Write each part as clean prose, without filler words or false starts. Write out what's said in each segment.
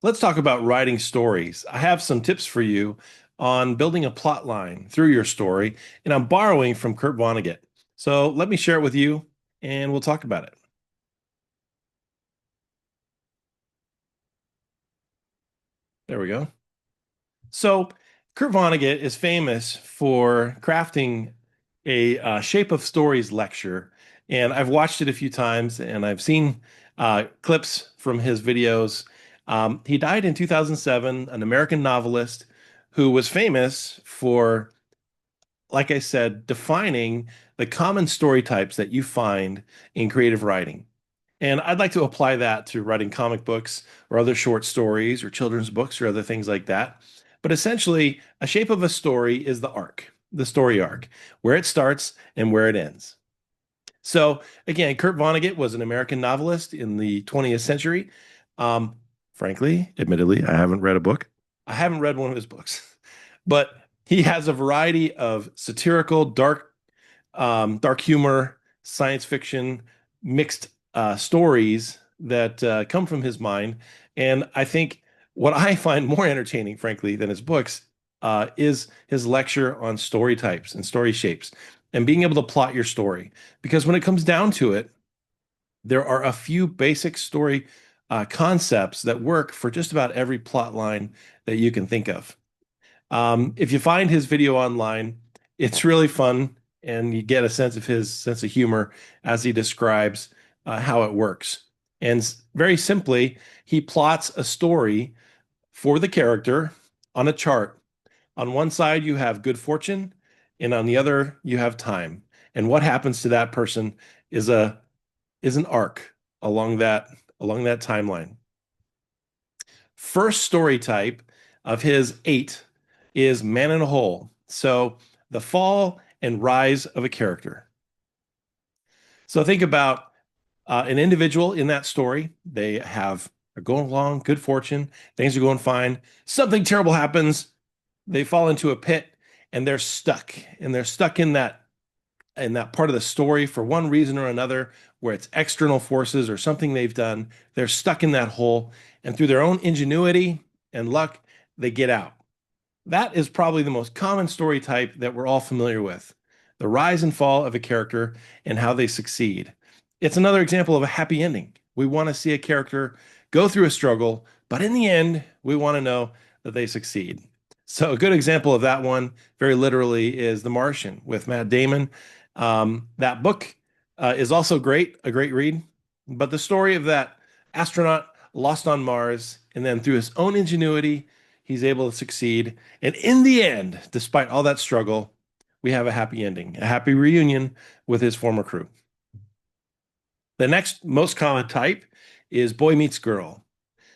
Let's talk about writing stories. I have some tips for you on building a plot line through your story, and I'm borrowing from Kurt Vonnegut. So let me share it with you, and we'll talk about it. There we go. So Kurt Vonnegut is famous for crafting a Shape of Stories lecture, and I've watched it a few times, and I've seen clips from his videos. He died in 2007, an American novelist who was famous for, like I said, defining the common story types that you find in creative writing. And I'd like to apply that to writing comic books or other short stories or children's books or other things like that. But essentially, a shape of a story is the arc, the story arc, where it starts and where it ends. So again, Kurt Vonnegut was an American novelist in the 20th century. Um, Frankly, admittedly, I haven't read a book. I haven't read one of his books, but he has a variety of satirical, dark humor, science fiction, mixed stories that come from his mind. And I think what I find more entertaining, frankly, than his books is his lecture on story types and story shapes and being able to plot your story. Because when it comes down to it, there are a few basic story concepts that work for just about every plot line that you can think of. If you find his video online, it's really fun, and you get a sense of his sense of humor as he describes how it works. And very simply, he plots a story for the character on a chart. On one side, you have good fortune, and on the other, you have time. And what happens to that person is a is an arc along that timeline. First story type of his eight is man in a hole. So the fall and rise of a character. So think about an individual in that story. Are going along, good fortune, things are going fine. Something terrible happens. They fall into a pit and they're stuck in that part of the story for one reason or another, where it's external forces or something they've done. They're stuck in that hole, and through their own ingenuity and luck, they get out. That is probably the most common story type that we're all familiar with, the rise and fall of a character and how they succeed. It's another example of a happy ending. We want to see a character go through a struggle, but in the end, we want to know that they succeed. So, a good example of that one, very literally, is The Martian with Matt Damon. That book is also a great read, but the story of that astronaut lost on Mars, and then through his own ingenuity, he's able to succeed. And in the end, despite all that struggle, we have a happy ending, a happy reunion with his former crew. The next most common type is boy meets girl.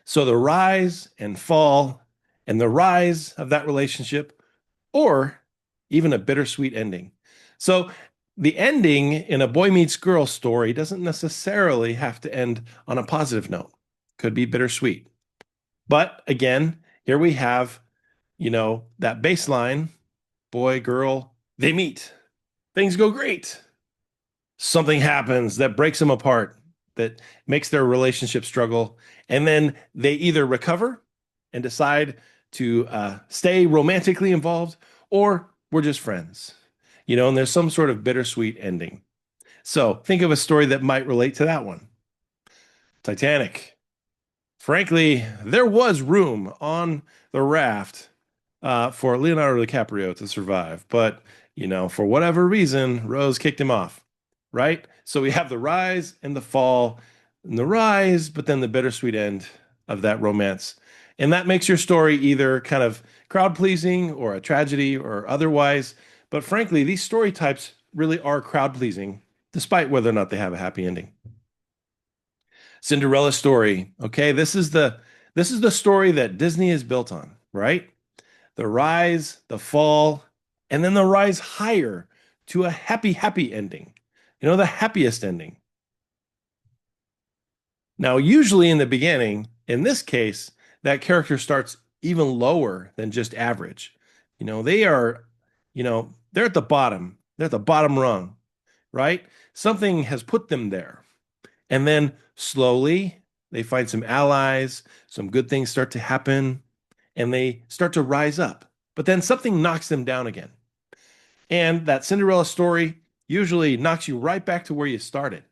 So the rise and fall and the rise of that relationship, or even a bittersweet ending. So the ending in a boy meets girl story doesn't necessarily have to end on a positive note. Could be bittersweet. But again, here we have, that baseline, boy, girl, they meet. Things go great. Something happens that breaks them apart, that makes their relationship struggle. And then they either recover and decide to stay romantically involved, or we're just friends, and there's some sort of bittersweet ending. So think of a story that might relate to that one. Titanic. Frankly, there was room on the raft for Leonardo DiCaprio to survive, but for whatever reason, Rose kicked him off, right? So we have the rise and the fall, and the rise, but then the bittersweet end of that romance. And that makes your story either kind of crowd pleasing or a tragedy or otherwise. But frankly, these story types really are crowd pleasing, despite whether or not they have a happy ending. Cinderella story. Okay, this is the story that Disney is built on, right? The rise, the fall, and then the rise higher to a happy, happy ending. The happiest ending. Now, usually in the beginning, in this case, that character starts even lower than just average. They are, they're at the bottom. They're at the bottom rung, right? Something has put them there. And then slowly they find some allies, some good things start to happen, and they start to rise up. But then something knocks them down again. And that Cinderella story usually knocks you right back to where you started.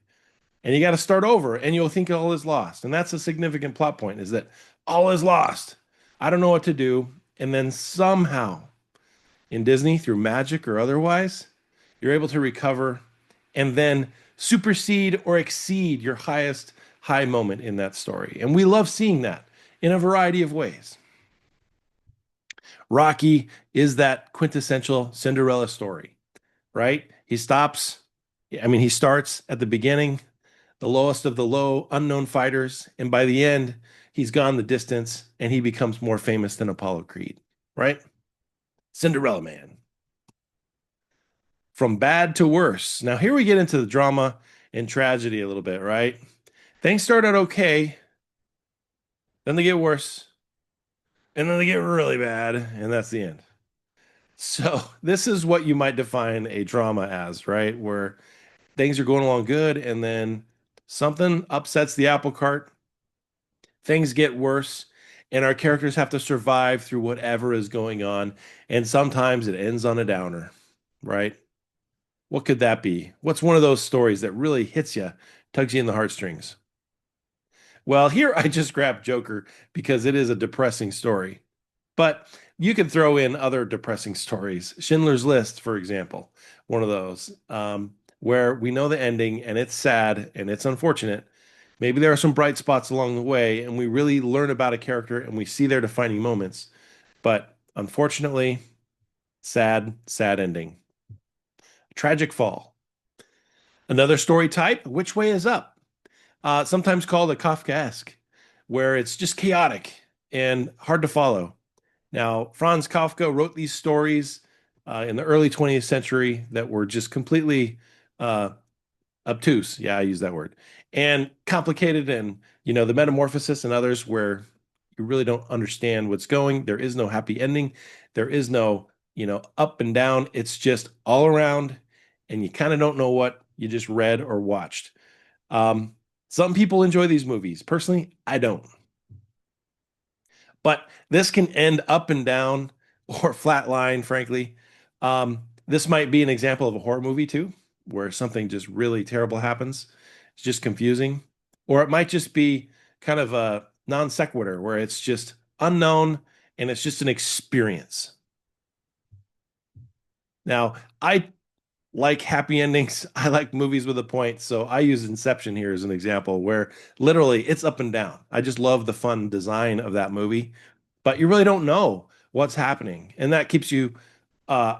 And you got to start over, and you'll think all is lost. And that's a significant plot point, is that all is lost. I don't know what to do. And then somehow in Disney, through magic or otherwise, you're able to recover and then supersede or exceed your highest high moment in that story. And we love seeing that in a variety of ways. Rocky is that quintessential Cinderella story, right? He starts at the beginning, the lowest of the low, unknown fighters, and by the end, he's gone the distance and he becomes more famous than Apollo Creed, right? Cinderella Man. From bad to worse. Now, here we get into the drama and tragedy a little bit, right? Things start out okay, then they get worse, and then they get really bad, and that's the end. So, this is what you might define a drama as, right? Where things are going along good, and then something upsets the apple cart, things get worse, and our characters have to survive through whatever is going on. And sometimes it ends on a downer, right? What could that be? What's one of those stories that really hits you, tugs you in the heartstrings? Well, here I just grabbed Joker because it is a depressing story. But you can throw in other depressing stories. Schindler's List, for example, one of those, where we know the ending and it's sad and it's unfortunate. Maybe there are some bright spots along the way, and we really learn about a character and we see their defining moments. But unfortunately, sad, sad ending. Tragic fall. Another story type, which way is up? Sometimes called a Kafkaesque, where it's just chaotic and hard to follow. Now, Franz Kafka wrote these stories in the early 20th century that were just completely uh, obtuse. Yeah, I use that word. And complicated, and the Metamorphosis and others where you really don't understand what's going. There is no happy ending. There is no, up and down. It's just all around, and you kind of don't know what you just read or watched. Um, some people enjoy these movies. Personally, I don't. But this can end up and down or flatline, frankly. This might be an example of a horror movie too, where something just really terrible happens. It's just confusing. Or it might just be kind of a non sequitur where it's just unknown and it's just an experience. Now, I like happy endings. I like movies with a point. So I use Inception here as an example where literally it's up and down. I just love the fun design of that movie, but you really don't know what's happening. And that keeps you, uh,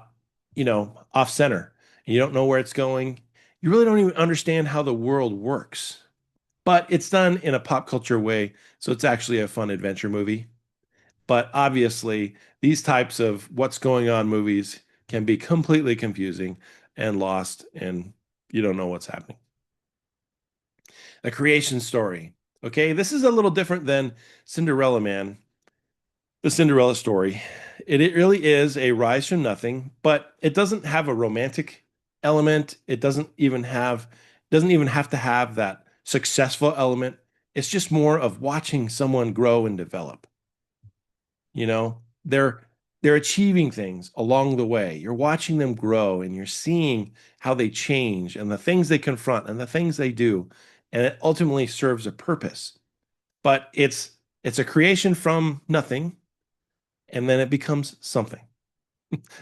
off center. You don't know where it's going. You really don't even understand how the world works, but it's done in a pop culture way. So it's actually a fun adventure movie. But obviously, these types of what's going on movies can be completely confusing and lost, and you don't know what's happening. A creation story. Okay, this is a little different than Cinderella Man, the Cinderella story. It really is a rise from nothing, but it doesn't have a romantic element. It doesn't even have to have that successful element. It's just more of watching someone grow and develop. They're achieving things along the way. You're watching them grow and you're seeing how they change and the things they confront and the things they do, and it ultimately serves a purpose. But it's a creation from nothing, and then it becomes something.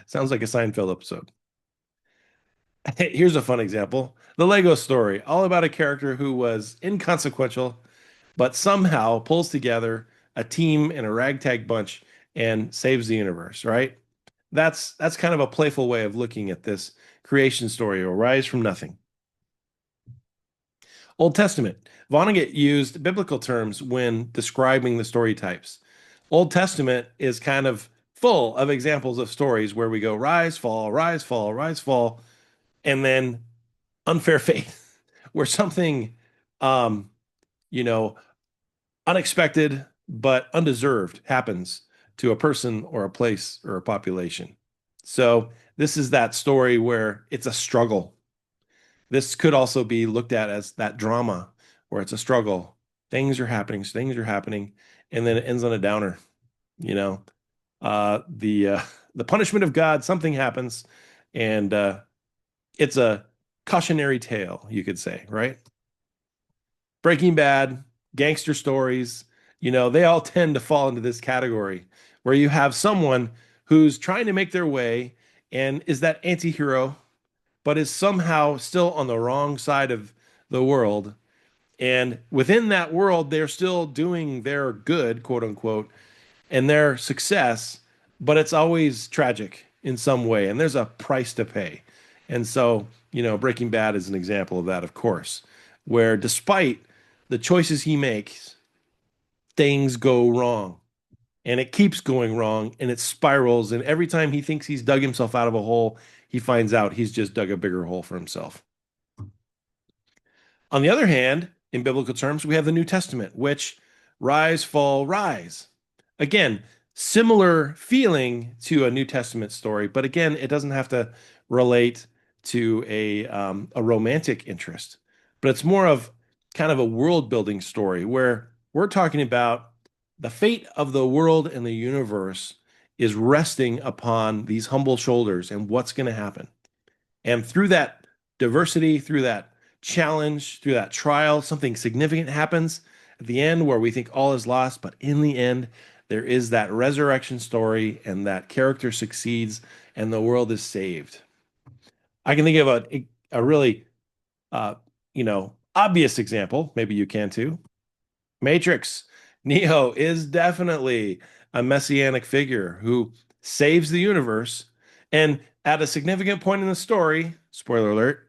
Sounds like a Seinfeld episode. Here's a fun example. The Lego story, all about a character who was inconsequential but somehow pulls together a team in a ragtag bunch and saves the universe, right? That's kind of a playful way of looking at this creation story or rise from nothing. Old Testament. Vonnegut used biblical terms when describing the story types. Old Testament is kind of full of examples of stories where we go rise, fall, rise, fall, rise, fall, and then unfair fate, where something um, you know, unexpected but undeserved happens to a person or a place or a population. So this is that story where it's a struggle. This could also be looked at as that drama where it's a struggle. things are happening, and then it ends on a downer, you know. The punishment of God, something happens, and it's a cautionary tale, you could say, right? Breaking Bad, gangster stories, they all tend to fall into this category where you have someone who's trying to make their way and is that anti-hero, but is somehow still on the wrong side of the world. And within that world, they're still doing their good, quote unquote, and their success, but it's always tragic in some way, and there's a price to pay. And so, Breaking Bad is an example of that, of course, where despite the choices he makes, things go wrong. And it keeps going wrong and it spirals. And every time he thinks he's dug himself out of a hole, he finds out he's just dug a bigger hole for himself. On the other hand, in biblical terms, we have the New Testament, which rise, fall, rise. Again, similar feeling to a New Testament story, but again, it doesn't have to relate to a romantic interest, but it's more of kind of a world building story where we're talking about the fate of the world and the universe is resting upon these humble shoulders and what's going to happen. And through that diversity, through that challenge, through that trial, something significant happens at the end where we think all is lost. But in the end, there is that resurrection story and that character succeeds and the world is saved. I can think of a really, uh, obvious example. Maybe you can too. Matrix. Neo is definitely a messianic figure who saves the universe and at a significant point in the story, spoiler alert,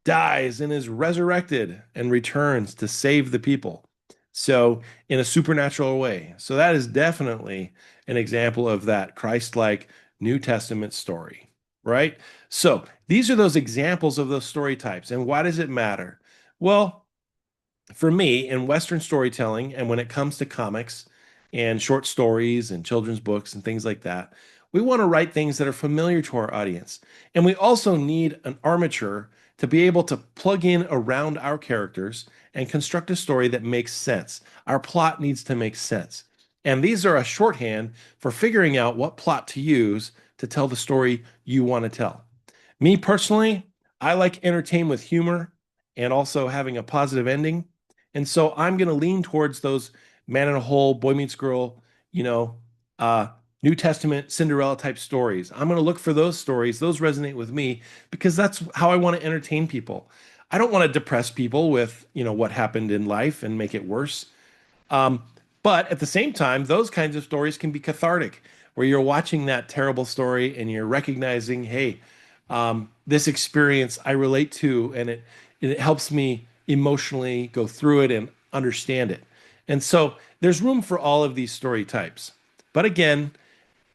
dies and is resurrected and returns to save the people. So, in a supernatural way. So, that is definitely an example of that Christ-like New Testament story, right? So, these are those examples of those story types. And why does it matter? Well, for me, in Western storytelling, and when it comes to comics and short stories and children's books and things like that, we want to write things that are familiar to our audience. And we also need an armature to be able to plug in around our characters and construct a story that makes sense. Our plot needs to make sense. And these are a shorthand for figuring out what plot to use to tell the story you want to tell. Me personally, I like entertain with humor and also having a positive ending. And so I'm going to lean towards those man in a hole, boy meets girl, you know, uh, New Testament Cinderella type stories. I'm going to look for those stories. Those resonate with me because that's how I want to entertain people. I don't want to depress people with, what happened in life and make it worse. Um, but at the same time, those kinds of stories can be cathartic, where you're watching that terrible story and you're recognizing, hey, this experience I relate to, and it helps me emotionally go through it and understand it. And so there's room for all of these story types. But again,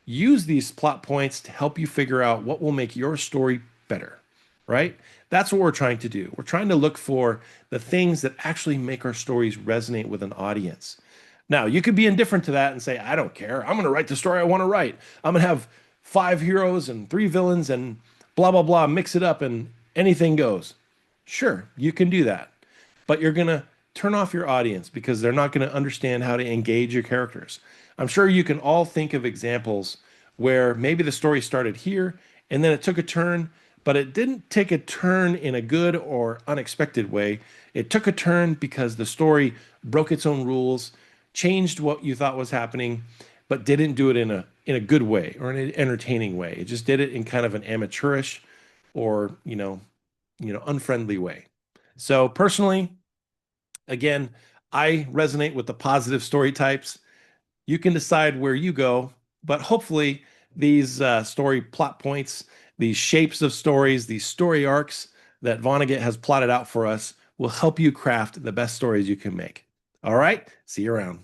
use these plot points to help you figure out what will make your story better, right? That's what we're trying to do. We're trying to look for the things that actually make our stories resonate with an audience. Now, you could be indifferent to that and say, I don't care. I'm going to write the story I want to write. I'm going to have 5 heroes and 3 villains and blah, blah, blah, mix it up and anything goes. Sure, you can do that. But you're going to turn off your audience because they're not going to understand how to engage your characters. I'm sure you can all think of examples where maybe the story started here and then it took a turn, but it didn't take a turn in a good or unexpected way. It took a turn because the story broke its own rules, changed what you thought was happening, but didn't do it in a good way or in an entertaining way. It just did it in kind of an amateurish or, unfriendly way. So personally, again, I resonate with the positive story types. You can decide where you go, but hopefully these story plot points, these shapes of stories, these story arcs that Vonnegut has plotted out for us will help you craft the best stories you can make. All right, see you around.